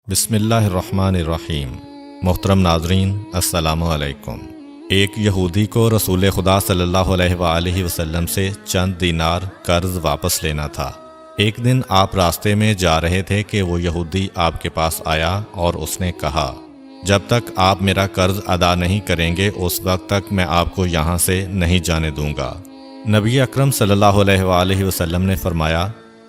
بسم اللہ الرحمن الرحیم۔ محترم ناظرین، السلام علیکم۔ ایک یہودی کو رسول خدا صلی اللہ علیہ وآلہ وسلم سے چند دینار قرض واپس لینا تھا۔ ایک دن آپ راستے میں جا رہے تھے کہ وہ یہودی آپ کے پاس آیا اور اس نے کہا، جب تک آپ میرا قرض ادا نہیں کریں گے اس وقت تک میں آپ کو یہاں سے نہیں جانے دوں گا۔ نبی اکرم صلی اللہ علیہ وآلہ وسلم نے فرمایا،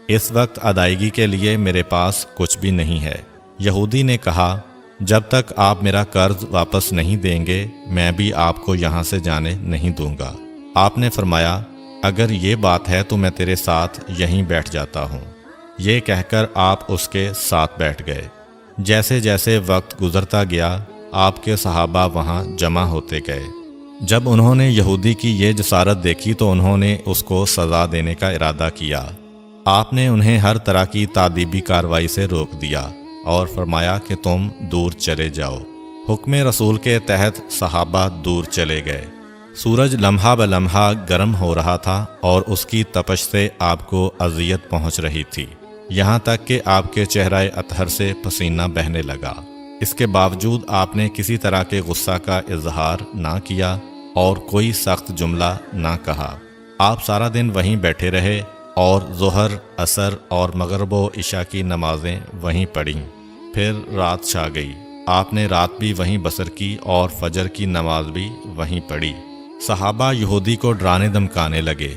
اس وقت ادائیگی کے لیے میرے پاس کچھ بھی نہیں ہے۔ یہودی نے کہا، جب تک آپ میرا قرض واپس نہیں دیں گے میں بھی آپ کو یہاں سے جانے نہیں دوں گا۔ آپ نے فرمایا، اگر یہ بات ہے تو میں تیرے ساتھ یہیں بیٹھ جاتا ہوں۔ یہ کہہ کر آپ اس کے ساتھ بیٹھ گئے۔ جیسے جیسے وقت گزرتا گیا آپ کے صحابہ وہاں جمع ہوتے گئے۔ جب انہوں نے یہودی کی یہ جسارت دیکھی تو انہوں نے اس کو سزا دینے کا ارادہ کیا۔ آپ نے انہیں ہر طرح کی تادیبی کارروائی سے روک دیا اور فرمایا کہ تم دور چلے جاؤ۔ حکم رسول کے تحت صحابہ دور چلے گئے۔ سورج لمحہ بلمحہ گرم ہو رہا تھا اور اس کی تپش سے آپ کو اذیت پہنچ رہی تھی، یہاں تک کہ آپ کے چہرہ اطہر سے پسینہ بہنے لگا۔ اس کے باوجود آپ نے کسی طرح کے غصہ کا اظہار نہ کیا اور کوئی سخت جملہ نہ کہا۔ آپ سارا دن وہیں بیٹھے رہے اور ظہر، عصر اور مغرب و عشاء کی نمازیں وہیں پڑھیں۔ پھر رات چھا گئی۔ آپ نے رات بھی وہیں بسر کی اور فجر کی نماز بھی وہیں پڑھی۔ صحابہ یہودی کو ڈرانے دھمکانے لگے۔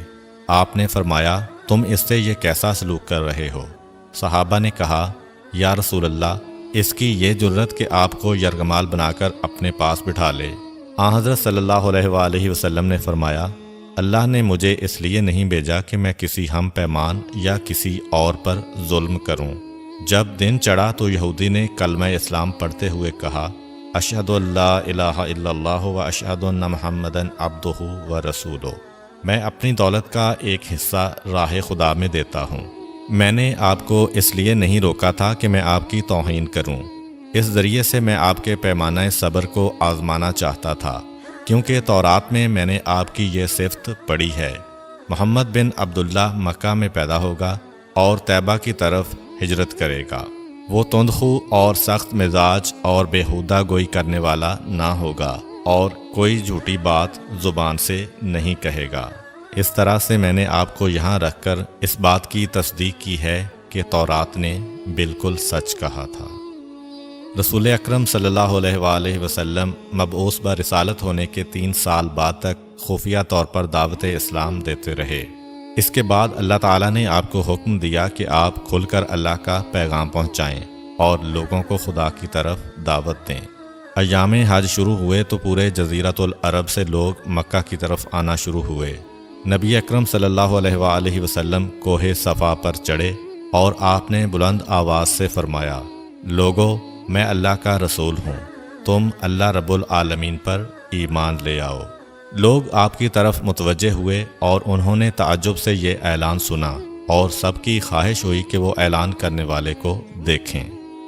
آپ نے فرمایا، تم اس سے یہ کیسا سلوک کر رہے ہو؟ صحابہ نے کہا، یا رسول اللہ، اس کی یہ جرت کہ آپ کو یرغمال بنا کر اپنے پاس بٹھا لے۔ آن حضرت صلی اللہ علیہ وآلہ وسلم نے فرمایا، اللہ نے مجھے اس لیے نہیں بھیجا کہ میں کسی ہم پیمان یا کسی اور پر ظلم کروں۔ جب دن چڑھا تو یہودی نے کلمہ اسلام پڑھتے ہوئے کہا، اشہد ان لا الہ الا اللہ و اشہد ان محمدً عبدہ و رسولہ۔ میں اپنی دولت کا ایک حصہ راہ خدا میں دیتا ہوں۔ میں نے آپ کو اس لیے نہیں روکا تھا کہ میں آپ کی توہین کروں۔ اس ذریعے سے میں آپ کے پیمانہ صبر کو آزمانا چاہتا تھا، کیونکہ تورات میں نے آپ کی یہ صفت پڑھی ہے، محمد بن عبداللہ مکہ میں پیدا ہوگا اور طیبہ کی طرف ہجرت کرے گا۔ وہ تندخو اور سخت مزاج اور بیہودہ گوئی کرنے والا نہ ہوگا اور کوئی جھوٹی بات زبان سے نہیں کہے گا۔ اس طرح سے میں نے آپ کو یہاں رکھ کر اس بات کی تصدیق کی ہے کہ تورات نے بالکل سچ کہا تھا۔ رسول اکرم صلی اللہ علیہ وآلہ وسلم مبعوث برسالت ہونے کے 3 سال بعد تک خفیہ طور پر دعوت اسلام دیتے رہے۔ اس کے بعد اللہ تعالیٰ نے آپ کو حکم دیا کہ آپ کھل کر اللہ کا پیغام پہنچائیں اور لوگوں کو خدا کی طرف دعوت دیں۔ ایام حج شروع ہوئے تو پورے جزیرۃ العرب سے لوگ مکہ کی طرف آنا شروع ہوئے۔ نبی اکرم صلی اللہ علیہ وآلہ وسلم کوہ صفا پر چڑھے اور آپ نے بلند آواز سے فرمایا، لوگو، میں اللہ کا رسول ہوں، تم اللہ رب العالمین پر ایمان لے آؤ۔ لوگ آپ کی طرف متوجہ ہوئے اور انہوں نے تعجب سے یہ اعلان سنا اور سب کی خواہش ہوئی کہ وہ اعلان کرنے والے کو دیکھیں۔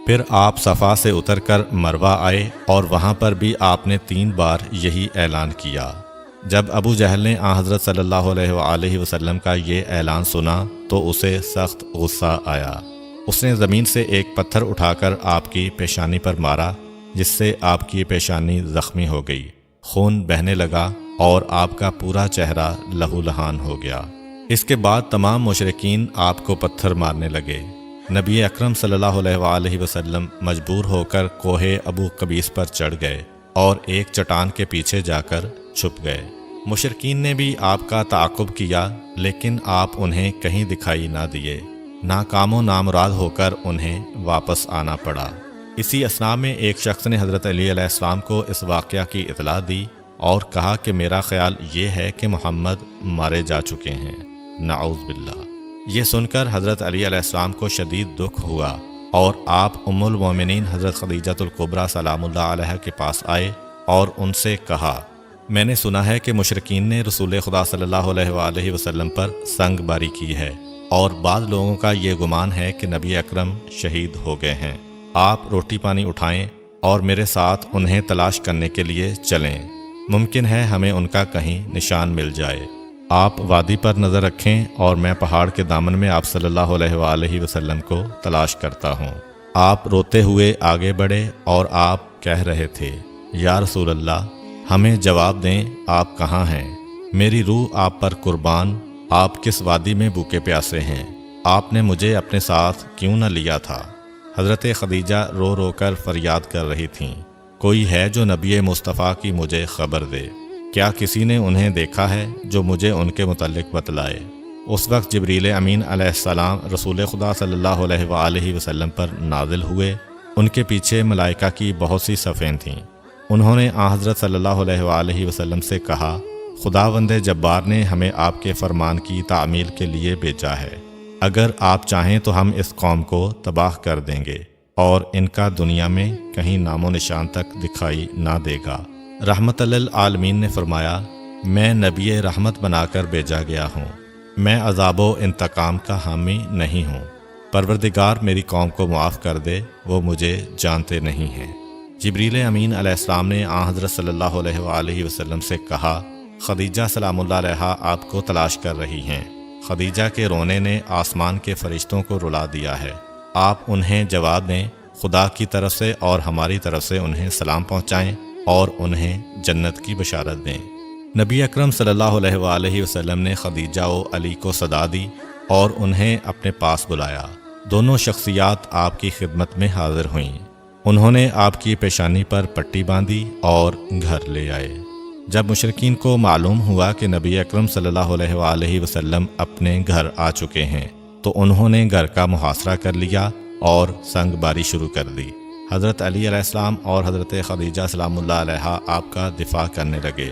پھر آپ صفا سے اتر کر مروہ آئے اور وہاں پر بھی آپ نے 3 بار یہی اعلان کیا۔ جب ابو جہل نے آن حضرت صلی اللہ علیہ وآلہ وسلم کا یہ اعلان سنا تو اسے سخت غصہ آیا۔ اس نے زمین سے ایک پتھر اٹھا کر آپ کی پیشانی پر مارا، جس سے آپ کی پیشانی زخمی ہو گئی، خون بہنے لگا اور آپ کا پورا چہرہ لہو لہان ہو گیا۔ اس کے بعد تمام مشرکین آپ کو پتھر مارنے لگے۔ نبی اکرم صلی اللہ علیہ وآلہ وسلم مجبور ہو کر کوہ ابو قبیس پر چڑھ گئے اور ایک چٹان کے پیچھے جا کر چھپ گئے۔ مشرکین نے بھی آپ کا تعاقب کیا لیکن آپ انہیں کہیں دکھائی نہ دیے۔ ناکام و نامراد ہو کر انہیں واپس آنا پڑا۔ اسی اثناء میں ایک شخص نے حضرت علی علیہ السلام کو اس واقعہ کی اطلاع دی اور کہا کہ میرا خیال یہ ہے کہ محمد مارے جا چکے ہیں، نعوذ باللہ۔ یہ سن کر حضرت علی علیہ السلام کو شدید دکھ ہوا اور آپ ام المومنین حضرت خدیجہ الکبریٰ سلام اللہ علیہ کے پاس آئے اور ان سے کہا، میں نے سنا ہے کہ مشرکین نے رسول خدا صلی اللہ علیہ وآلہ وسلم پر سنگ باری کی ہے اور بعض لوگوں کا یہ گمان ہے کہ نبی اکرم شہید ہو گئے ہیں۔ آپ روٹی پانی اٹھائیں اور میرے ساتھ انہیں تلاش کرنے کے لیے چلیں، ممکن ہے ہمیں ان کا کہیں نشان مل جائے۔ آپ وادی پر نظر رکھیں اور میں پہاڑ کے دامن میں آپ صلی اللہ علیہ وآلہ وسلم کو تلاش کرتا ہوں۔ آپ روتے ہوئے آگے بڑھے اور آپ کہہ رہے تھے، یا رسول اللہ، ہمیں جواب دیں، آپ کہاں ہیں؟ میری روح آپ پر قربان، آپ کس وادی میں بھوکے پیاسے ہیں؟ آپ نے مجھے اپنے ساتھ کیوں نہ لیا تھا؟ حضرت خدیجہ رو رو کر فریاد کر رہی تھیں، کوئی ہے جو نبی مصطفیٰ کی مجھے خبر دے؟ کیا کسی نے انہیں دیکھا ہے جو مجھے ان کے متعلق بتلائے؟ اس وقت جبریل امین علیہ السلام رسول خدا صلی اللہ علیہ وآلہ وسلم پر نازل ہوئے۔ ان کے پیچھے ملائکہ کی بہت سی صفیں تھیں۔ انہوں نے آن حضرت صلی اللہ علیہ وآلہ وسلم سے کہا، خداوند جبار نے ہمیں آپ کے فرمان کی تعمیل کے لیے بھیجا ہے۔ اگر آپ چاہیں تو ہم اس قوم کو تباہ کر دیں گے اور ان کا دنیا میں کہیں نام و نشان تک دکھائی نہ دے گا۔ رحمت للعالمین نے فرمایا، میں نبی رحمت بنا کر بھیجا گیا ہوں، میں عذاب و انتقام کا حامی نہیں ہوں۔ پروردگار میری قوم کو معاف کر دے، وہ مجھے جانتے نہیں ہیں۔ جبریل امین علیہ السلام نے آن حضرت صلی اللہ علیہ وآلہ وسلم سے کہا، خدیجہ سلام اللہ علیہا آپ کو تلاش کر رہی ہیں۔ خدیجہ کے رونے نے آسمان کے فرشتوں کو رلا دیا ہے۔ آپ انہیں جواب دیں، خدا کی طرف سے اور ہماری طرف سے انہیں سلام پہنچائیں اور انہیں جنت کی بشارت دیں۔ نبی اکرم صلی اللہ علیہ وآلہ وسلم نے خدیجہ و علی کو صدا دی اور انہیں اپنے پاس بلایا۔ دونوں شخصیات آپ کی خدمت میں حاضر ہوئیں۔ انہوں نے آپ کی پیشانی پر پٹی باندھی اور گھر لے آئے۔ جب مشرکین کو معلوم ہوا کہ نبی اکرم صلی اللہ علیہ وآلہ وسلم اپنے گھر آ چکے ہیں تو انہوں نے گھر کا محاصرہ کر لیا اور سنگ باری شروع کر دی۔ حضرت علی علیہ السلام اور حضرت خدیجہ سلام اللہ علیہا آپ کا دفاع کرنے لگے۔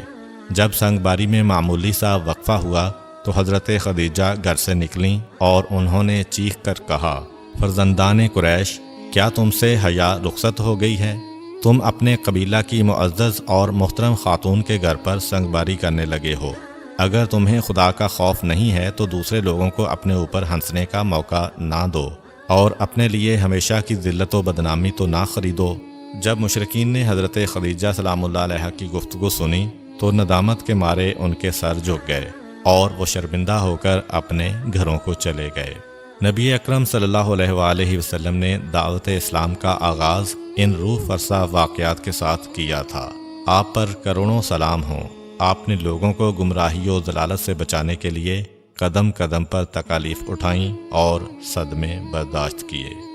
جب سنگ باری میں معمولی سا وقفہ ہوا تو حضرت خدیجہ گھر سے نکلیں اور انہوں نے چیخ کر کہا، فرزندان قریش، کیا تم سے حیا رخصت ہو گئی ہے؟ تم اپنے قبیلہ کی معزز اور محترم خاتون کے گھر پر سنگ باری کرنے لگے ہو۔ اگر تمہیں خدا کا خوف نہیں ہے تو دوسرے لوگوں کو اپنے اوپر ہنسنے کا موقع نہ دو اور اپنے لیے ہمیشہ کی ذلت و بدنامی تو نہ خریدو۔ جب مشرکین نے حضرت خدیجہ سلام اللہ علیہا کی گفتگو سنی تو ندامت کے مارے ان کے سر جھک گئے اور وہ شرمندہ ہو کر اپنے گھروں کو چلے گئے۔ نبی اکرم صلی اللہ علیہ وآلہ وسلم نے دعوت اسلام کا آغاز ان روح فرسا واقعات کے ساتھ کیا تھا۔ آپ پر کروڑوں سلام ہوں۔ آپ نے لوگوں کو گمراہی و ضلالت سے بچانے کے لیے قدم قدم پر تکالیف اٹھائیں اور صدمے برداشت کیے۔